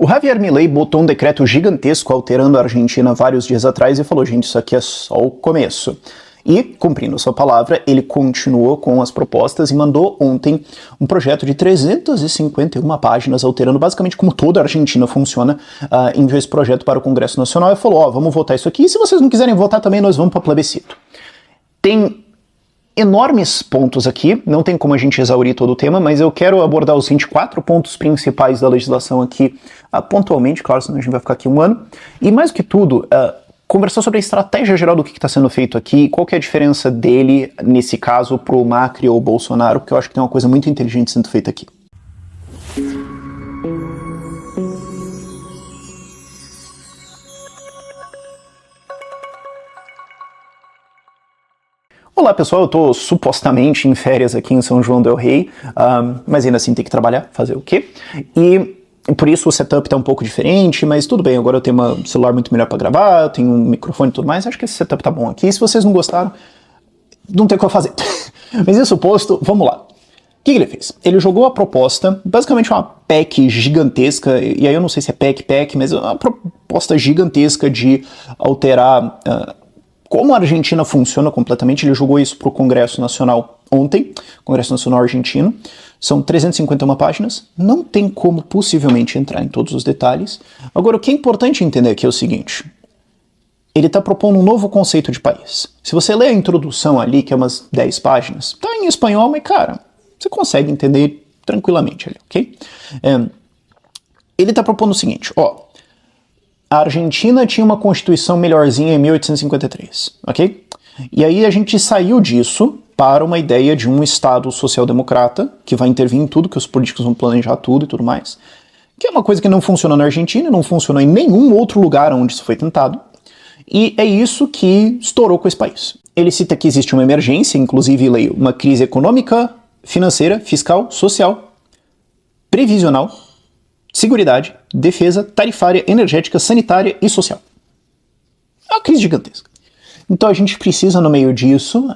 O Javier Milei botou um decreto gigantesco alterando a Argentina vários dias atrás e falou, gente, isso aqui é só o começo. E, cumprindo sua palavra, ele continuou com as propostas e mandou ontem um projeto de 351 páginas, alterando basicamente como toda a Argentina funciona, enviou esse projeto para o Congresso Nacional e falou, ó, vamos votar isso aqui, e se vocês não quiserem votar também, nós vamos para plebiscito. Tem enormes pontos aqui, não tem como a gente exaurir todo o tema, mas eu quero abordar os 24 pontos principais da legislação aqui pontualmente, claro, senão a gente vai ficar aqui um ano. E mais do que tudo, conversar sobre a estratégia geral do que está sendo feito aqui, qual que é a diferença dele, nesse caso, para o Macri ou o Bolsonaro, porque eu acho que tem uma coisa muito inteligente sendo feita aqui. Olá pessoal, eu tô supostamente em férias aqui em São João del Rei, mas ainda assim tem que trabalhar, fazer o quê? E por isso o setup tá um pouco diferente, mas tudo bem, agora eu tenho um celular muito melhor para gravar, eu tenho um microfone e tudo mais, acho que esse setup tá bom aqui. E se vocês não gostaram, não tem o que fazer. Mas isso posto, vamos lá. O que ele fez? Ele jogou a proposta, basicamente uma PEC gigantesca, e aí eu não sei se é PEC, mas uma proposta gigantesca de alterar como a Argentina funciona completamente. Ele jogou isso para o Congresso Nacional ontem, Congresso Nacional Argentino. São 351 páginas, não tem como possivelmente entrar em todos os detalhes. Agora, o que é importante entender aqui é o seguinte, ele está propondo um novo conceito de país. Se você ler a introdução ali, que é umas 10 páginas, tá em espanhol, mas cara, você consegue entender tranquilamente ali, ok? Ele está propondo o seguinte, ó, a Argentina tinha uma constituição melhorzinha em 1853, ok? E aí a gente saiu disso para uma ideia de um Estado social-democrata, que vai intervir em tudo, que os políticos vão planejar tudo e tudo mais, que é uma coisa que não funcionou na Argentina, não funcionou em nenhum outro lugar onde isso foi tentado, e é isso que estourou com esse país. Ele cita que existe uma emergência, inclusive leio, uma crise econômica, financeira, fiscal, social, previsional, seguridade, defesa, tarifária, energética, sanitária e social. É uma crise gigantesca. Então a gente precisa, no meio disso,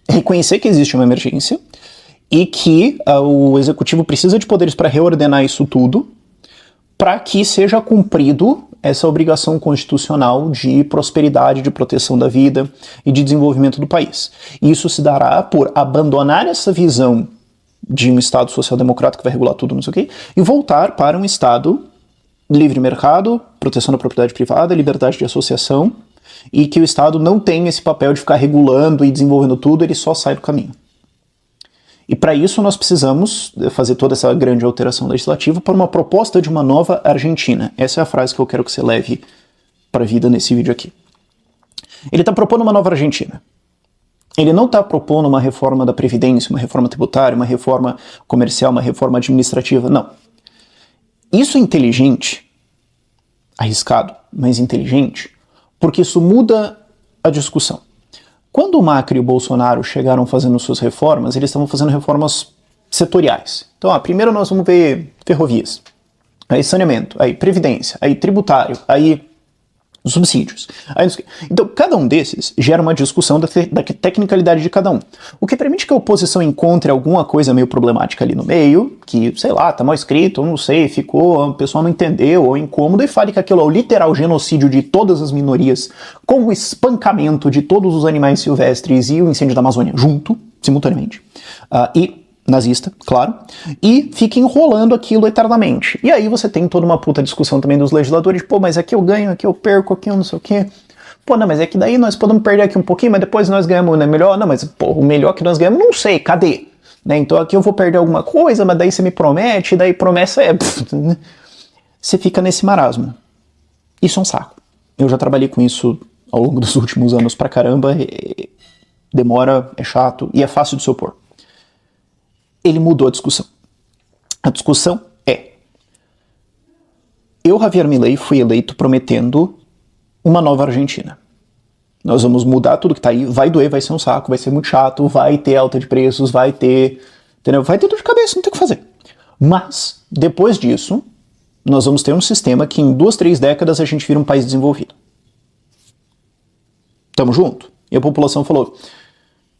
reconhecer que existe uma emergência e que o executivo precisa de poderes para reordenar isso tudo para que seja cumprido essa obrigação constitucional de prosperidade, de proteção da vida e de desenvolvimento do país. Isso se dará por abandonar essa visão de um Estado social-democrata que vai regular tudo, não sei o quê, e voltar para um Estado livre mercado, proteção da propriedade privada, liberdade de associação, e que o Estado não tem esse papel de ficar regulando e desenvolvendo tudo, ele só sai do caminho. E para isso nós precisamos fazer toda essa grande alteração legislativa para uma proposta de uma nova Argentina. Essa é a frase que eu quero que você leve para a vida nesse vídeo aqui. Ele está propondo uma nova Argentina. Ele não está propondo uma reforma da Previdência, uma reforma tributária, uma reforma comercial, uma reforma administrativa, não. Isso é inteligente, arriscado, mas inteligente, porque isso muda a discussão. Quando o Macri e o Bolsonaro chegaram fazendo suas reformas, eles estavam fazendo reformas setoriais. Então, primeiro nós vamos ver ferrovias, aí saneamento, aí previdência, aí tributário, aí subsídios. Então, cada um desses gera uma discussão da tecnicalidade de cada um. O que permite que a oposição encontre alguma coisa meio problemática ali no meio, que, sei lá, tá mal escrito, ou não sei, ficou, o pessoal não entendeu, ou incômodo, e fale que aquilo é o literal genocídio de todas as minorias, com o espancamento de todos os animais silvestres e o incêndio da Amazônia junto, simultaneamente. Nazista, claro, e fica enrolando aquilo eternamente. E aí você tem toda uma puta discussão também dos legisladores, pô, mas aqui eu ganho, aqui eu perco, aqui eu não sei o quê. Pô, não, mas é que daí nós podemos perder aqui um pouquinho, mas depois nós ganhamos, né, melhor? Não, mas pô, o melhor que nós ganhamos, não sei, cadê? Né, então aqui eu vou perder alguma coisa, mas daí você me promete, daí promessa é... Você fica nesse marasmo. Isso é um saco. Eu já trabalhei com isso ao longo dos últimos anos pra caramba, demora, é chato e é fácil de se opor. Ele mudou a discussão. A discussão é: eu, Javier Milei, fui eleito prometendo uma nova Argentina. Nós vamos mudar tudo que tá aí, vai doer, vai ser um saco, vai ser muito chato, vai ter alta de preços, vai ter, entendeu? Vai ter dor de cabeça, não tem o que fazer. Mas, depois disso, nós vamos ter um sistema que em 2, 3 décadas a gente vira um país desenvolvido. Tamo junto? E a população falou: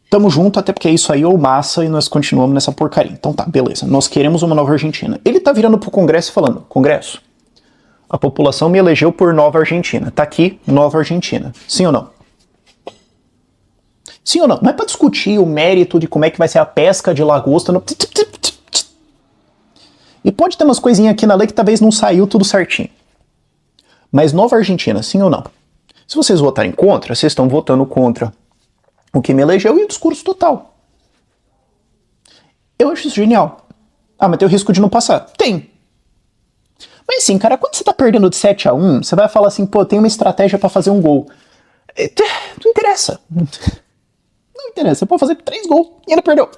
tamo junto, até porque isso aí é o massa e nós continuamos nessa porcaria. Então tá, beleza, nós queremos uma nova Argentina. Ele tá virando pro Congresso e falando: Congresso, A população me elegeu por Nova Argentina. Tá aqui, Nova Argentina. Sim ou não? Sim ou não? Não é para discutir o mérito de como é que vai ser a pesca de lagosta. No... E pode ter umas coisinhas aqui na lei que talvez não saiu tudo certinho. Mas Nova Argentina, sim ou não? Se vocês votarem contra, vocês estão votando contra o que me elegeu e o discurso total. Eu acho isso genial. Ah, mas tem o risco de não passar? Tem. Mas assim, cara, quando você tá perdendo de 7-1, você vai falar assim, pô, tem uma estratégia pra fazer um gol. Não interessa. Não interessa, você pode fazer 3 gols e ainda perdeu.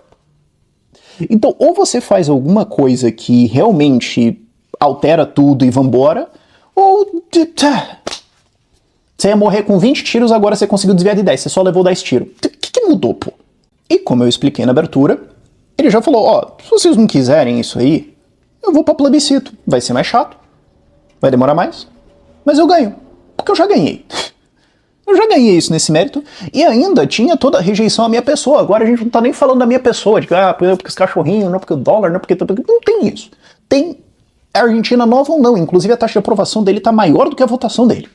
Então, ou você faz alguma coisa que realmente altera tudo e vambora, ou você ia morrer com 20 tiros, agora você conseguiu desviar de 10, você só levou 10 tiros. O que mudou, pô? E como eu expliquei na abertura, ele já falou, ó, se vocês não quiserem isso aí, eu vou pra plebiscito. Vai ser mais chato, vai demorar mais, mas eu ganho, porque eu já ganhei. Eu já ganhei isso nesse mérito, e ainda tinha toda a rejeição à minha pessoa. Agora a gente não tá nem falando da minha pessoa, de que, porque os cachorrinhos, não porque o dólar, não porque... Não tem isso. Tem a Argentina nova ou não, inclusive a taxa de aprovação dele tá maior do que a votação dele.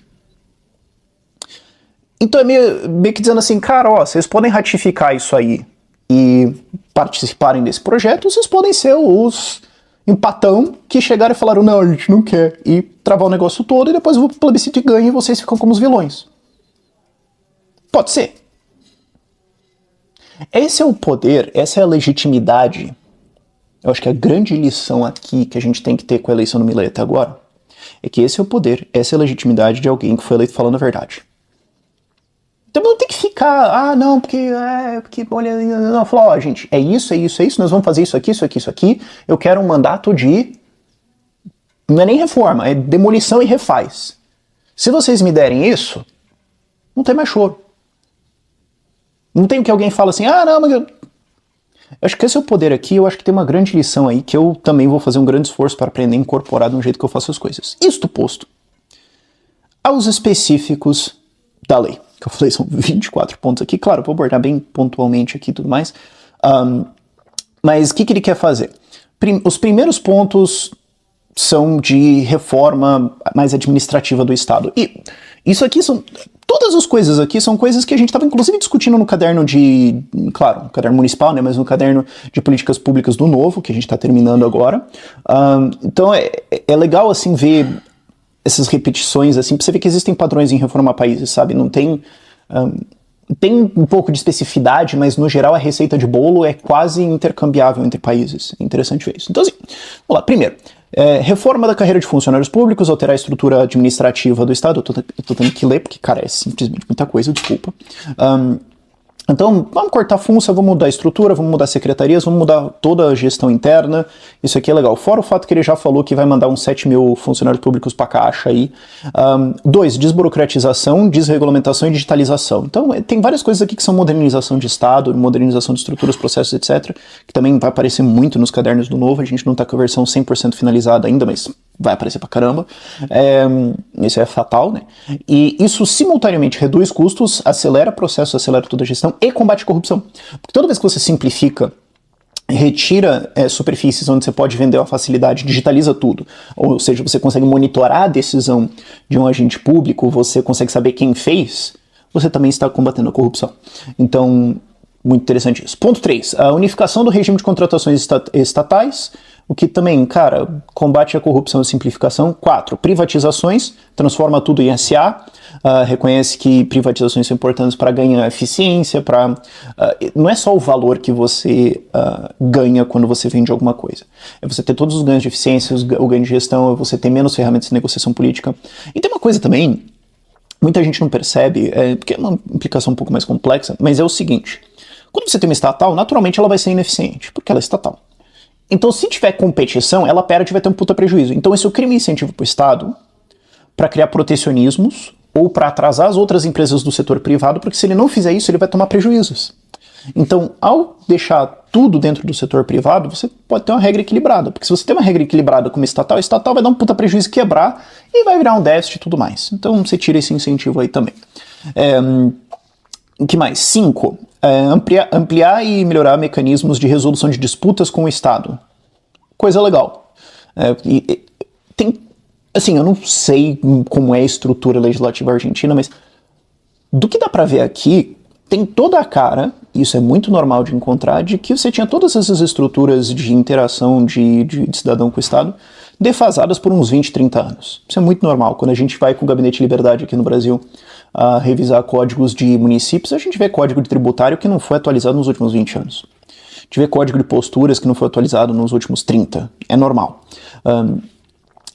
Então é meio que dizendo assim, cara, ó, vocês podem ratificar isso aí e participarem desse projeto, vocês podem ser os empatão que chegaram e falaram, não, a gente não quer, e travar o negócio todo, e depois eu vou pro plebiscito e ganho, e vocês ficam como os vilões. Pode ser. Esse é o poder, essa é a legitimidade. Eu acho que a grande lição aqui que a gente tem que ter com a eleição do Milei até agora é que esse é o poder, essa é a legitimidade de alguém que foi eleito falando a verdade. Então não tem que ficar, não, porque olha, não, falar, ó, gente, é isso, nós vamos fazer isso aqui, eu quero um mandato de, não é nem reforma, é demolição e refaz. Se vocês me derem isso, não tem mais choro. Não tem que alguém fala assim, não, mas eu acho que esse é o poder aqui, eu acho que tem uma grande lição aí, que eu também vou fazer um grande esforço para aprender a incorporar no jeito que eu faço as coisas. Isto posto, aos específicos da lei, que eu falei são 24 pontos aqui, claro, vou abordar bem pontualmente aqui e tudo mais, mas o que ele quer fazer? Os primeiros pontos são de reforma mais administrativa do Estado, e isso aqui são... Todas as coisas aqui são coisas que a gente estava inclusive discutindo no caderno de... Claro, no caderno municipal, né, mas no caderno de políticas públicas do Novo, que a gente está terminando agora. Então é legal, assim, ver essas repetições, assim, pra você ver que existem padrões em reformar países, sabe? Não tem... tem um pouco de especificidade, mas no geral a receita de bolo é quase intercambiável entre países. É interessante ver isso. Então, assim, vamos lá. Primeiro, reforma da carreira de funcionários públicos, alterar a estrutura administrativa do Estado. Eu tô tendo que ler, porque, cara, é simplesmente muita coisa, desculpa. Então, vamos cortar função, vamos mudar a estrutura, vamos mudar secretarias, vamos mudar toda a gestão interna. Isso aqui é legal. Fora o fato que ele já falou que vai mandar uns 7 mil funcionários públicos para a Caixa aí. 2, desburocratização, desregulamentação e digitalização. Então, tem várias coisas aqui que são modernização de Estado, modernização de estruturas, processos, etc., que também vai aparecer muito nos cadernos do Novo. A gente não está com a versão 100% finalizada ainda, mas vai aparecer pra caramba. Isso é fatal, né? E isso simultaneamente reduz custos, acelera processos, acelera toda a gestão e combate a corrupção. Porque toda vez que você simplifica, retira superfícies onde você pode vender uma facilidade, digitaliza tudo, ou seja, você consegue monitorar a decisão de um agente público, você consegue saber quem fez, você também está combatendo a corrupção. Então, muito interessante isso. Ponto 3, a unificação do regime de contratações estatais, o que também, cara, combate a corrupção e simplificação. 4, privatizações, transforma tudo em SA, reconhece que privatizações são importantes para ganhar eficiência, não é só o valor que você ganha quando você vende alguma coisa. É você ter todos os ganhos de eficiência, o ganho de gestão, é você ter menos ferramentas de negociação política. E tem uma coisa também, muita gente não percebe, porque é uma implicação um pouco mais complexa, mas é o seguinte, quando você tem uma estatal, naturalmente ela vai ser ineficiente, porque ela é estatal. Então, se tiver competição, ela perde e vai ter um puta prejuízo. Então, isso cria um incentivo para o Estado para criar protecionismos ou para atrasar as outras empresas do setor privado, porque se ele não fizer isso, ele vai tomar prejuízos. Então, ao deixar tudo dentro do setor privado, você pode ter uma regra equilibrada. Porque se você tem uma regra equilibrada como estatal, a estatal vai dar um puta prejuízo, quebrar e vai virar um déficit e tudo mais. Então, você tira esse incentivo aí também. O que mais? 5. Ampliar e melhorar mecanismos de resolução de disputas com o Estado. Coisa legal. Assim, eu não sei como é a estrutura legislativa argentina, mas do que dá pra ver aqui, tem toda a cara, isso é muito normal de encontrar, de que você tinha todas essas estruturas de interação de cidadão com o Estado defasadas por uns 20, 30 anos. Isso é muito normal. Quando a gente vai com o Gabinete de Liberdade aqui no Brasil a revisar códigos de municípios, a gente vê código de tributário que não foi atualizado nos últimos 20 anos. A gente vê código de posturas que não foi atualizado nos últimos 30. É normal.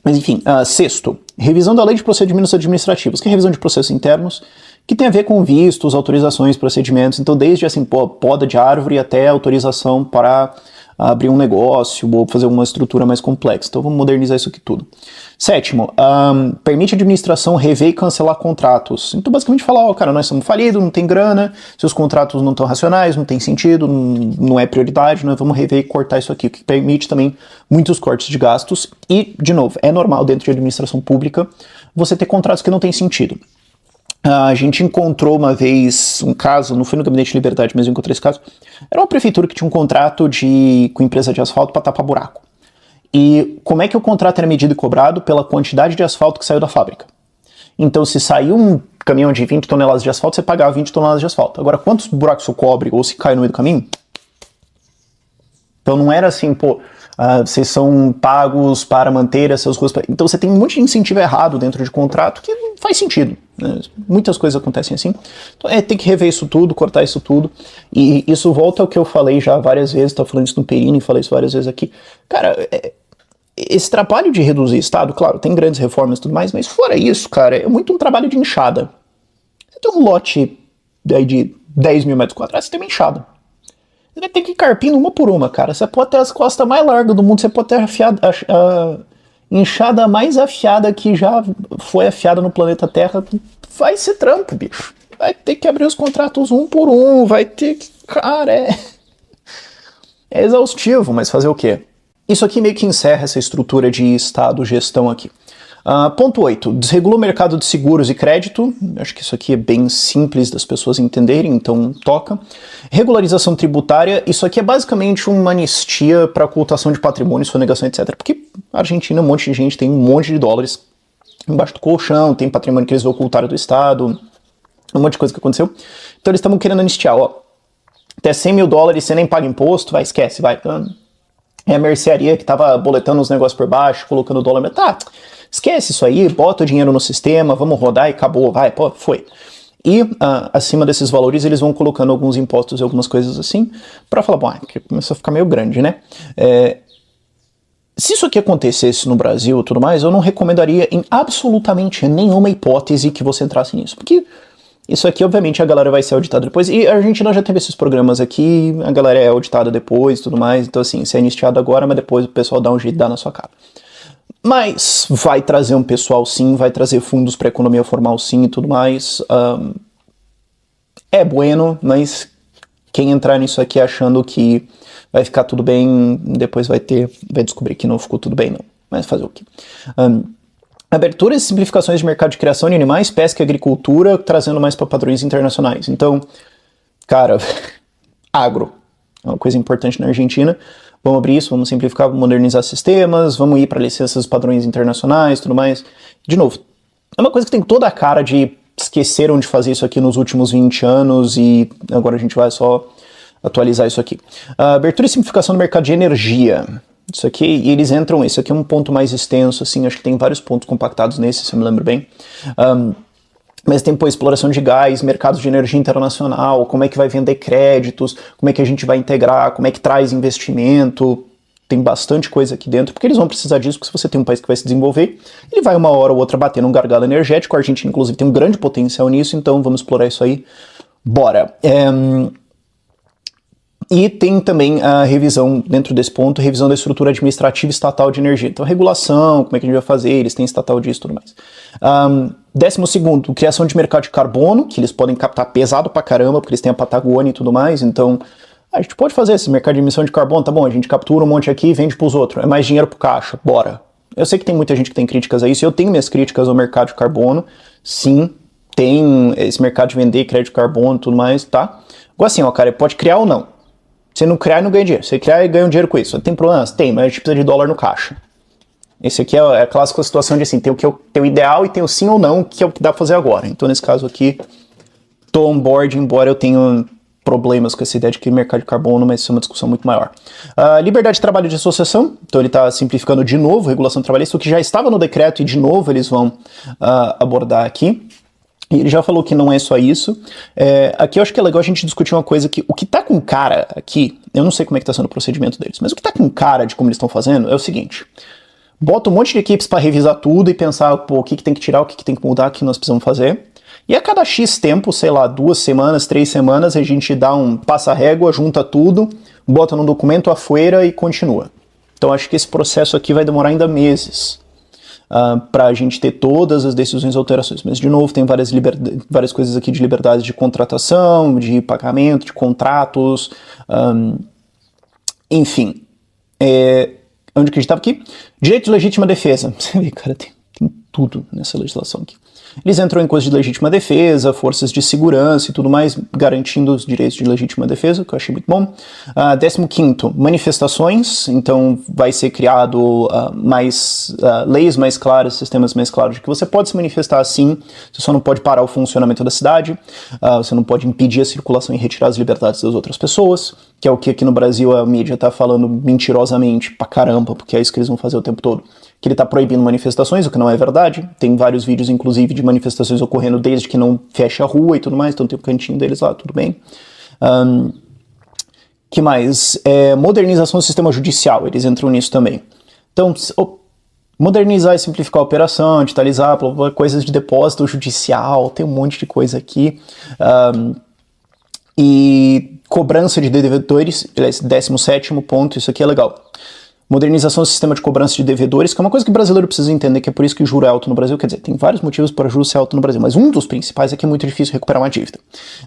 Mas enfim, sexto, revisão da Lei de Procedimentos Administrativos, que é revisão de processos internos, que tem a ver com vistos, autorizações, procedimentos, então desde assim, poda de árvore até autorização para abrir um negócio ou fazer uma estrutura mais complexa. Então vamos modernizar isso aqui tudo. Sétimo, permite a administração rever e cancelar contratos. Então basicamente falar, ó, cara, nós somos falidos, não tem grana, seus contratos não estão racionais, não tem sentido, não é prioridade, nós vamos rever e cortar isso aqui, o que permite também muitos cortes de gastos e, de novo, é normal dentro de administração pública você ter contratos que não têm sentido. A gente encontrou uma vez um caso, não foi no Gabinete de Liberdade, mas eu encontrei esse caso. Era uma prefeitura que tinha um contrato com empresa de asfalto para tapar buraco. E como é que o contrato era medido e cobrado? Pela quantidade de asfalto que saiu da fábrica. Então, se saiu um caminhão de 20 toneladas de asfalto, você pagava 20 toneladas de asfalto. Agora, quantos buracos você cobre ou se cai no meio do caminho? Então, não era assim, vocês são pagos para manter essas ruas. Então, você tem um monte de incentivo errado dentro de contrato que não faz sentido. Né? Muitas coisas acontecem assim. Então, tem que rever isso tudo, cortar isso tudo. E isso volta ao que eu falei já várias vezes, estava falando isso no Perini, falei isso várias vezes aqui. Cara, esse trabalho de reduzir Estado, claro, tem grandes reformas e tudo mais, mas fora isso, cara, é muito um trabalho de enxada. Você tem um lote aí de 10 mil metros quadrados, você tem uma enxada. Você vai ter que ir carpindo uma por uma, cara. Você pode ter as costas mais largas do mundo, você pode ter a enxada mais afiada que já foi afiada no planeta Terra. Vai ser trampo, bicho. Vai ter que abrir os contratos um por um, vai ter que... Cara, é exaustivo, mas fazer o quê? Isso aqui meio que encerra essa estrutura de Estado, gestão aqui. Ponto 8. Desregula o mercado de seguros e crédito. Acho que isso aqui é bem simples das pessoas entenderem, então toca. Regularização tributária. Isso aqui é basicamente uma anistia para ocultação de patrimônio, sonegação, etc. Porque a Argentina, um monte de gente tem um monte de dólares embaixo do colchão, tem patrimônio que eles ocultaram do Estado, um monte de coisa que aconteceu. Então eles estavam querendo anistiar, ó. Até 100 mil dólares você nem paga imposto, vai, esquece, vai. É a mercearia que tava boletando os negócios por baixo, colocando dólar, mas tá... Esquece isso aí, bota o dinheiro no sistema, vamos rodar e acabou, vai, pô, foi. E acima desses valores eles vão colocando alguns impostos e algumas coisas assim, para falar, bom, começou a ficar meio grande, né? Se isso aqui acontecesse no Brasil e tudo mais, eu não recomendaria em absolutamente nenhuma hipótese que você entrasse nisso, porque isso aqui, obviamente, a galera vai ser auditada depois, e a Argentina já teve esses programas aqui, a galera é auditada depois e tudo mais, então assim, você é anistiado agora, mas depois o pessoal dá um jeito de dar na sua cara. Mas vai trazer um pessoal sim, vai trazer fundos para economia formal sim e tudo mais. É bueno, mas quem entrar nisso aqui achando que vai ficar tudo bem, depois vai descobrir que não ficou tudo bem não. Mas fazer o quê? Aberturas e simplificações de mercado de criação de animais, pesca e agricultura, trazendo mais para padrões internacionais. Então, cara, agro é uma coisa importante na Argentina. Vamos abrir isso, vamos simplificar, vamos modernizar sistemas, vamos ir para licenças padrões internacionais, tudo mais. De novo, é uma coisa que tem toda a cara de esqueceram de fazer isso aqui nos últimos 20 anos e agora a gente vai só atualizar isso aqui. Abertura e simplificação do mercado de energia. Isso aqui, e eles entram, esse aqui é um ponto mais extenso, assim, acho que tem vários pontos compactados nesse, se eu me lembro bem. Mas tem, exploração de gás, mercados de energia internacional, como é que vai vender créditos, como é que a gente vai integrar, como é que traz investimento, tem bastante coisa aqui dentro, porque eles vão precisar disso, porque se você tem um país que vai se desenvolver, ele vai uma hora ou outra bater num gargalo energético, a Argentina inclusive tem um grande potencial nisso, então vamos explorar isso aí, bora. E tem também a revisão, dentro desse ponto, revisão da estrutura administrativa estatal de energia. Então, regulação, como é que a gente vai fazer, eles têm estatal disso e tudo mais. 12º, criação de mercado de carbono, que eles podem captar pesado pra caramba, porque eles têm a Patagônia e tudo mais, então a gente pode fazer esse mercado de emissão de carbono, tá bom, a gente captura um monte aqui e vende pros outros, é mais dinheiro pro caixa, bora. Eu sei que tem muita gente que tem críticas a isso, eu tenho minhas críticas ao mercado de carbono, sim, tem esse mercado de vender crédito de carbono e tudo mais, tá? Agora assim, ó, cara, pode criar ou não. Se não criar, não ganha dinheiro. Se criar, ganha um dinheiro com isso. Tem problemas? Tem, mas a gente precisa de dólar no caixa. Esse aqui é a clássica situação de assim, tem o ideal e tem o sim ou não, que é o que dá pra fazer agora. Então, nesse caso aqui, tô on board, embora eu tenha problemas com essa ideia de que mercado de carbono, mas isso é uma discussão muito maior. Liberdade de trabalho de associação, então ele está simplificando de novo regulação trabalhista, o que já estava no decreto e de novo eles vão abordar aqui. E ele já falou que não é só isso. Aqui eu acho que é legal a gente discutir uma coisa que o que tá com cara aqui, eu não sei como é que tá sendo o procedimento deles, mas o que tá com cara de como eles estão fazendo é o seguinte: bota um monte de equipes para revisar tudo e pensar, pô, o que tem que tirar, o que tem que mudar, o que nós precisamos fazer. E a cada X tempo, sei lá, 2 semanas, 3 semanas, a gente dá um passa-régua, junta tudo, bota num documento afuera e continua. Então acho que esse processo aqui vai demorar ainda meses para a gente ter todas as decisões e alterações. Mas, de novo, tem várias coisas aqui de liberdade de contratação, de pagamento, de contratos, enfim. Onde que a gente estava aqui? Direito de legítima defesa. Você vê, cara, tem tudo nessa legislação aqui. Eles entram em coisas de legítima defesa, forças de segurança e tudo mais, garantindo os direitos de legítima defesa, que eu achei muito bom. 15º, manifestações. Então vai ser criado leis mais claras, sistemas mais claros de que você pode se manifestar assim, você só não pode parar o funcionamento da cidade, você não pode impedir a circulação e retirar as liberdades das outras pessoas, que é o que aqui no Brasil a mídia tá falando mentirosamente pra caramba, porque é isso que eles vão fazer o tempo todo. Que ele está proibindo manifestações, o que não é verdade. Tem vários vídeos, inclusive, de manifestações ocorrendo desde que não fecha a rua e tudo mais, então tem o cantinho deles lá, tudo bem. Que mais? Modernização do sistema judicial, eles entram nisso também. Então, modernizar e simplificar a operação, digitalizar, coisas de depósito judicial, tem um monte de coisa aqui. E cobrança de devedores, 17º ponto, isso aqui é legal. Modernização do sistema de cobrança de devedores, que é uma coisa que o brasileiro precisa entender, que é por isso que o juro é alto no Brasil. Quer dizer, tem vários motivos para o juro ser alto no Brasil, mas um dos principais é que é muito difícil recuperar uma dívida.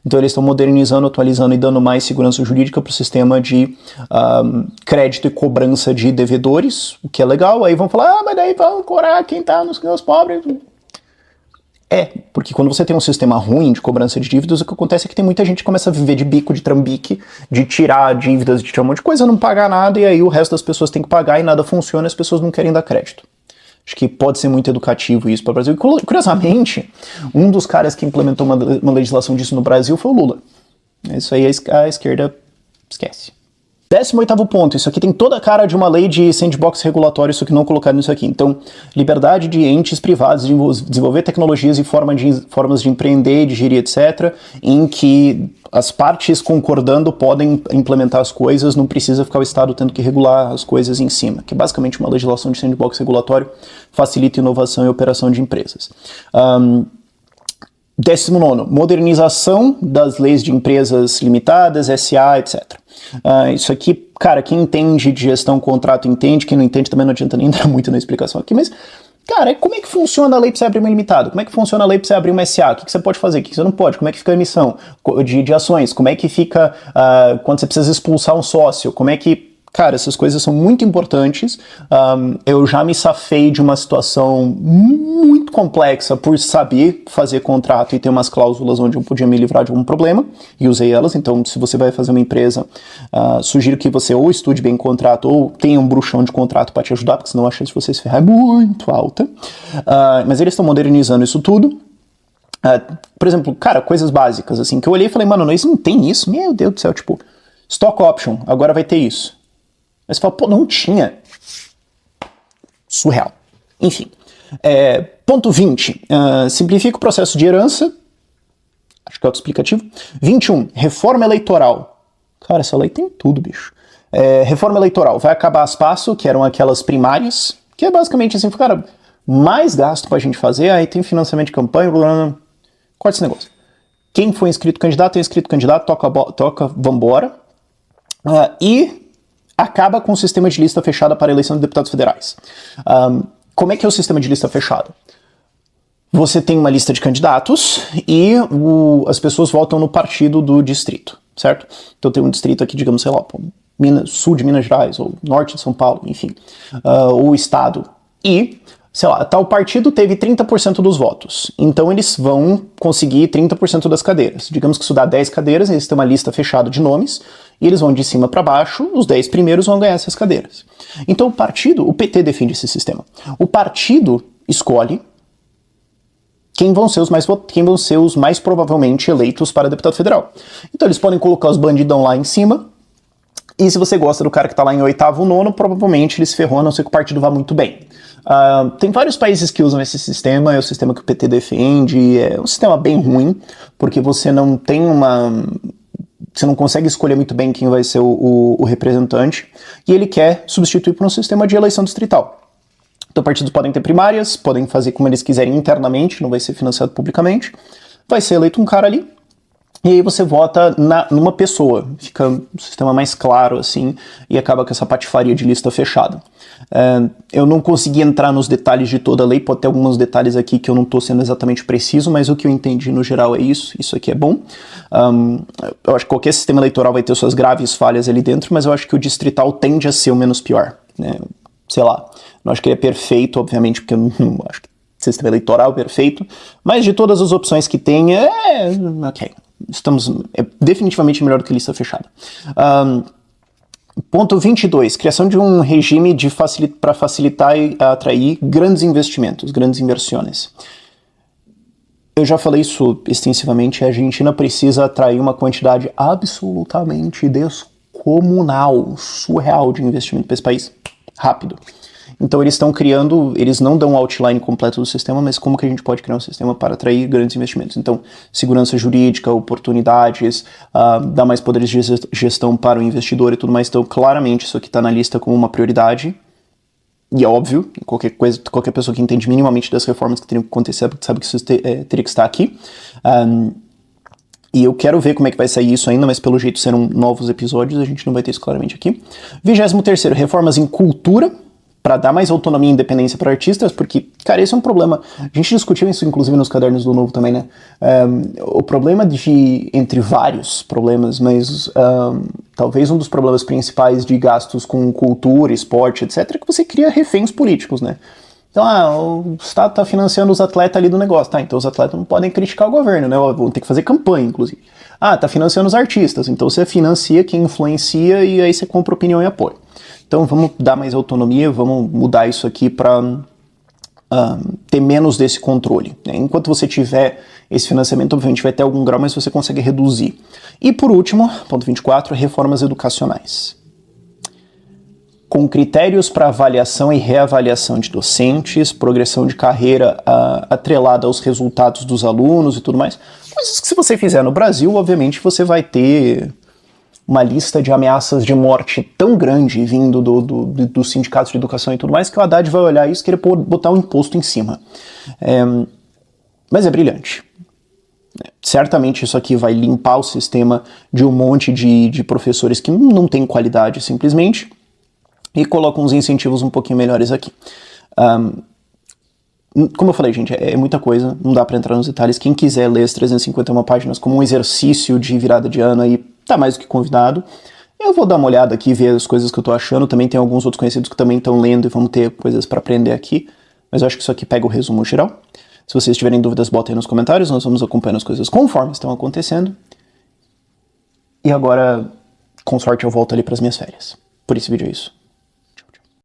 Então eles estão modernizando, atualizando e dando mais segurança jurídica para o sistema de crédito e cobrança de devedores, o que é legal. Aí vão falar, mas daí vão cobrar quem está nos pobres. Porque quando você tem um sistema ruim de cobrança de dívidas, o que acontece é que tem muita gente que começa a viver de bico, de trambique, de tirar dívidas, de tirar um monte de coisa, não pagar nada, e aí o resto das pessoas tem que pagar e nada funciona, as pessoas não querem dar crédito. Acho que pode ser muito educativo isso para o Brasil. E, curiosamente, um dos caras que implementou uma legislação disso no Brasil foi o Lula. Isso aí a esquerda esquece. 18º ponto, isso aqui tem toda a cara de uma lei de sandbox regulatório, isso que não colocaram nisso aqui. Então, liberdade de entes privados de desenvolver tecnologias e formas de empreender, de gerir, etc., em que as partes concordando podem implementar as coisas, não precisa ficar o Estado tendo que regular as coisas em cima, que é basicamente uma legislação de sandbox regulatório, facilita inovação e operação de empresas. 19º, modernização das leis de empresas limitadas, SA, etc. Isso aqui, cara, quem entende de gestão, contrato, entende, quem não entende também não adianta nem entrar muito na explicação aqui, mas, cara, como é que funciona a lei para você abrir uma limitada? Como é que funciona a lei para você abrir uma SA? O que você pode fazer? O que você não pode? Como é que fica a emissão de ações? Como é que fica quando você precisa expulsar um sócio? Como é que... Cara, essas coisas são muito importantes. Eu já me safei de uma situação muito complexa por saber fazer contrato e ter umas cláusulas onde eu podia me livrar de algum problema, e usei elas. Então, se você vai fazer uma empresa, sugiro que você ou estude bem contrato ou tenha um bruxão de contrato para te ajudar, porque senão a chance de você se ferrar é muito alta. Mas eles estão modernizando isso tudo. Por exemplo, cara, coisas básicas, assim, que eu olhei e falei, mano, não tem isso? Meu Deus do céu, tipo, stock option, agora vai ter isso. Mas você fala, pô, não tinha. Surreal. Enfim. Ponto 20. Simplifica o processo de herança. Acho que é autoexplicativo. 21. Reforma eleitoral. Cara, essa lei tem tudo, bicho. Reforma eleitoral. Vai acabar as PASSO, que eram aquelas primárias, que é basicamente assim, cara, mais gasto pra gente fazer, aí tem financiamento de campanha, blá, blá, blá. Corta esse negócio. Quem foi inscrito candidato, é inscrito candidato, toca, vambora. E acaba com o sistema de lista fechada para a eleição de deputados federais. Como é que é o sistema de lista fechada? Você tem uma lista de candidatos e as pessoas votam no partido do distrito, certo? Então tem um distrito aqui, digamos, sei lá, sul de Minas Gerais, ou norte de São Paulo, enfim, ou estado. E, sei lá, tal partido teve 30% dos votos. Então eles vão conseguir 30% das cadeiras. Digamos que isso dá 10 cadeiras, eles têm uma lista fechada de nomes, E eles vão de cima para baixo, os 10 primeiros vão ganhar essas cadeiras. Então o PT defende esse sistema. O partido escolhe quem vão ser os mais provavelmente eleitos para deputado federal. Então eles podem colocar os bandidão lá em cima, e se você gosta do cara que tá lá em oitavo, nono, provavelmente eles ferrou, a não ser que o partido vá muito bem. Tem vários países que usam esse sistema, é o sistema que o PT defende, é um sistema bem ruim, porque você não tem você não consegue escolher muito bem quem vai ser o representante, e ele quer substituir por um sistema de eleição distrital. Então partidos podem ter primárias, podem fazer como eles quiserem internamente, não vai ser financiado publicamente, vai ser eleito um cara ali, e aí você vota numa pessoa, fica um sistema mais claro assim, e acaba com essa patifaria de lista fechada. Eu não consegui entrar nos detalhes de toda a lei, pode ter alguns detalhes aqui que eu não estou sendo exatamente preciso, mas o que eu entendi no geral é isso aqui é bom. Eu acho que qualquer sistema eleitoral vai ter suas graves falhas ali dentro, mas eu acho que o distrital tende a ser o menos pior, né? Sei lá, não acho que ele é perfeito, obviamente, porque eu não acho que o sistema eleitoral é perfeito, mas de todas as opções que tem, ok. É definitivamente melhor do que lista fechada. Ponto 22. Criação de um regime para facilitar e atrair grandes investimentos, grandes inversões. Eu já falei isso extensivamente, a Argentina precisa atrair uma quantidade absolutamente descomunal, surreal de investimento para esse país, rápido. Então eles estão criando, eles não dão um outline completo do sistema, mas como que a gente pode criar um sistema para atrair grandes investimentos? Então, segurança jurídica, oportunidades, dar mais poderes de gestão para o investidor e tudo mais. Então, claramente, isso aqui está na lista como uma prioridade. E é óbvio, qualquer pessoa que entende minimamente das reformas que teriam que acontecer sabe que isso teria que estar aqui. E eu quero ver como é que vai sair isso ainda, mas pelo jeito serão novos episódios, a gente não vai ter isso claramente aqui. 23º, reformas em cultura, para dar mais autonomia e independência para artistas, porque, cara, esse é um problema. A gente discutiu isso, inclusive, nos cadernos do Novo também, né? O problema entre vários problemas, mas talvez um dos problemas principais de gastos com cultura, esporte, etc., é que você cria reféns políticos, né? Então, o Estado tá financiando os atletas ali do negócio, tá? Então os atletas não podem criticar o governo, né? Vão ter que fazer campanha, inclusive. Tá financiando os artistas, então você financia quem influencia e aí você compra opinião e apoio. Então vamos dar mais autonomia, vamos mudar isso aqui para ter menos desse controle, né? Enquanto você tiver esse financiamento, obviamente vai ter algum grau, mas você consegue reduzir. E por último, ponto 24, reformas educacionais. Com critérios para avaliação e reavaliação de docentes, progressão de carreira atrelada aos resultados dos alunos e tudo mais. Coisas que se você fizer no Brasil, obviamente você vai ter uma lista de ameaças de morte tão grande vindo dos sindicatos de educação e tudo mais, que o Haddad vai olhar isso e querer botar um imposto em cima. Mas é brilhante. Certamente isso aqui vai limpar o sistema de um monte de professores que não têm qualidade simplesmente, e coloca uns incentivos um pouquinho melhores aqui. Como eu falei, gente, é muita coisa, não dá para entrar nos detalhes. Quem quiser ler as 351 páginas como um exercício de virada de ano aí, tá mais do que convidado. Eu vou dar uma olhada aqui, ver as coisas que eu tô achando. Também tem alguns outros conhecidos que também estão lendo e vão ter coisas para aprender aqui. Mas eu acho que isso aqui pega o resumo geral. Se vocês tiverem dúvidas, botem aí nos comentários. Nós vamos acompanhando as coisas conforme estão acontecendo. E agora, com sorte, eu volto ali para as minhas férias. Por esse vídeo é isso.